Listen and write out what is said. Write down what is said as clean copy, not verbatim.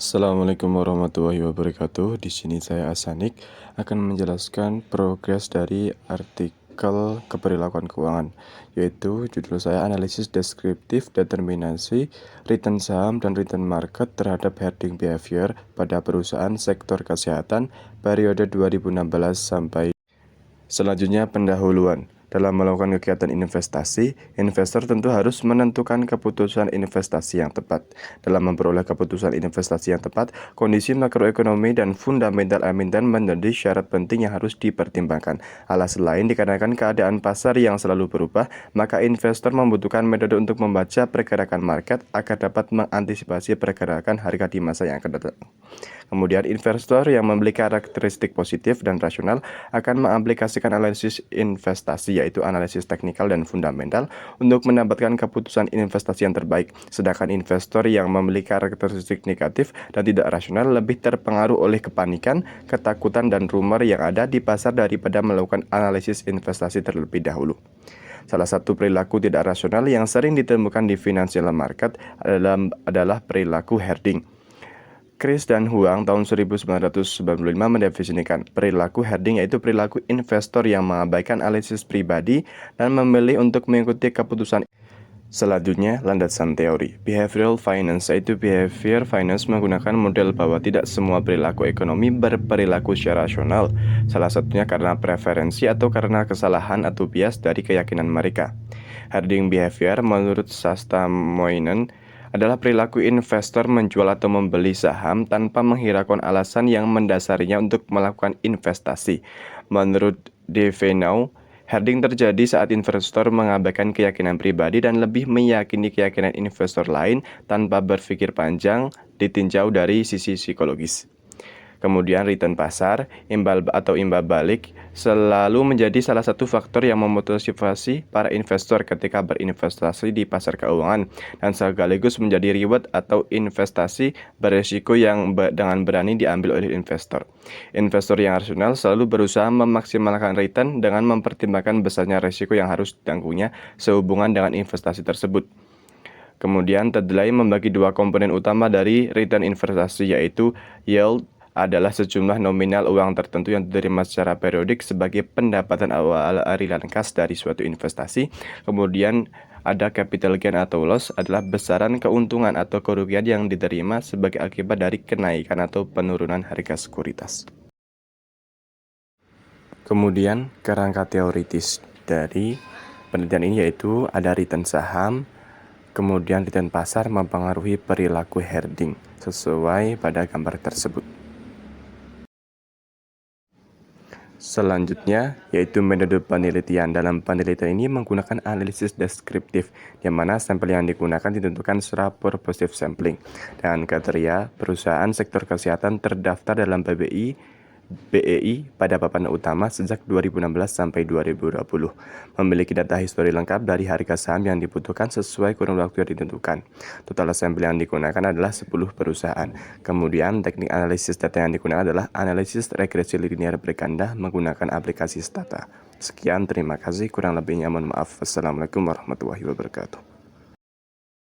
Assalamualaikum warahmatullahi wabarakatuh. Di sini saya Asanik akan menjelaskan progres dari artikel keperilakuan keuangan, yaitu judul saya analisis deskriptif determinasi return saham dan return market terhadap hedging behavior pada perusahaan sektor kesehatan periode 2016 sampai. Selanjutnya, pendahuluan. Dalam melakukan kegiatan investasi, investor tentu harus menentukan keputusan investasi yang tepat. Dalam memperoleh keputusan investasi yang tepat, kondisi makroekonomi dan fundamental emiten menjadi syarat penting yang harus dipertimbangkan. Alas lain, dikarenakan keadaan pasar yang selalu berubah, maka investor membutuhkan metode untuk membaca pergerakan market agar dapat mengantisipasi pergerakan harga di masa yang akan datang. Kemudian, investor yang memiliki karakteristik positif dan rasional akan mengaplikasikan analisis investasi, yaitu analisis teknikal dan fundamental, untuk mendapatkan keputusan investasi yang terbaik. Sedangkan investor yang memiliki karakteristik negatif dan tidak rasional lebih terpengaruh oleh kepanikan, ketakutan, dan rumor yang ada di pasar daripada melakukan analisis investasi terlebih dahulu. Salah satu perilaku tidak rasional yang sering ditemukan di financial market adalah perilaku herding. Chris dan Huang tahun 1995 mendefinisikan perilaku herding, yaitu perilaku investor yang mengabaikan analisis pribadi dan memilih untuk mengikuti keputusan. Selanjutnya, landasan teori behavioral finance, yaitu behavior finance menggunakan model bahwa tidak semua perilaku ekonomi berperilaku secara rasional, salah satunya karena preferensi atau karena kesalahan atau bias dari keyakinan mereka. Herding behavior menurut Shasta Moinen adalah perilaku investor menjual atau membeli saham tanpa menghiraukan alasan yang mendasarinya untuk melakukan investasi. Menurut Devenau, herding terjadi saat investor mengabaikan keyakinan pribadi dan lebih meyakini keyakinan investor lain tanpa berpikir panjang ditinjau dari sisi psikologis. Kemudian return pasar, imbal balik selalu menjadi salah satu faktor yang memotivasi para investor ketika berinvestasi di pasar keuangan dan sekaligus menjadi reward atau investasi berisiko yang dengan berani diambil oleh investor. Investor yang rasional selalu berusaha memaksimalkan return dengan mempertimbangkan besarnya risiko yang harus ditanggungnya sehubungan dengan investasi tersebut. Kemudian, Tedley membagi dua komponen utama dari return investasi, yaitu yield adalah sejumlah nominal uang tertentu yang diterima secara periodik sebagai pendapatan awal aliran kas dari suatu investasi. Kemudian ada capital gain atau loss adalah besaran keuntungan atau kerugian yang diterima sebagai akibat dari kenaikan atau penurunan harga sekuritas. Kemudian kerangka teoritis dari penelitian ini yaitu ada return saham, kemudian return pasar mempengaruhi perilaku herding sesuai pada gambar tersebut. Selanjutnya, yaitu metode penelitian. Dalam penelitian ini menggunakan analisis deskriptif, di mana sampel yang digunakan ditentukan secara purposive sampling. Dengan kriteria perusahaan sektor kesehatan terdaftar dalam BEI pada papan utama sejak 2016 sampai 2020. Memiliki data histori lengkap dari harga saham yang dibutuhkan sesuai kurun waktu yang ditentukan. Total sampel yang digunakan adalah 10 perusahaan. Kemudian teknik analisis data yang digunakan adalah analisis regresi linear berganda menggunakan aplikasi Stata. Sekian, terima kasih. Kurang lebihnya mohon maaf. Wassalamualaikum warahmatullahi wabarakatuh.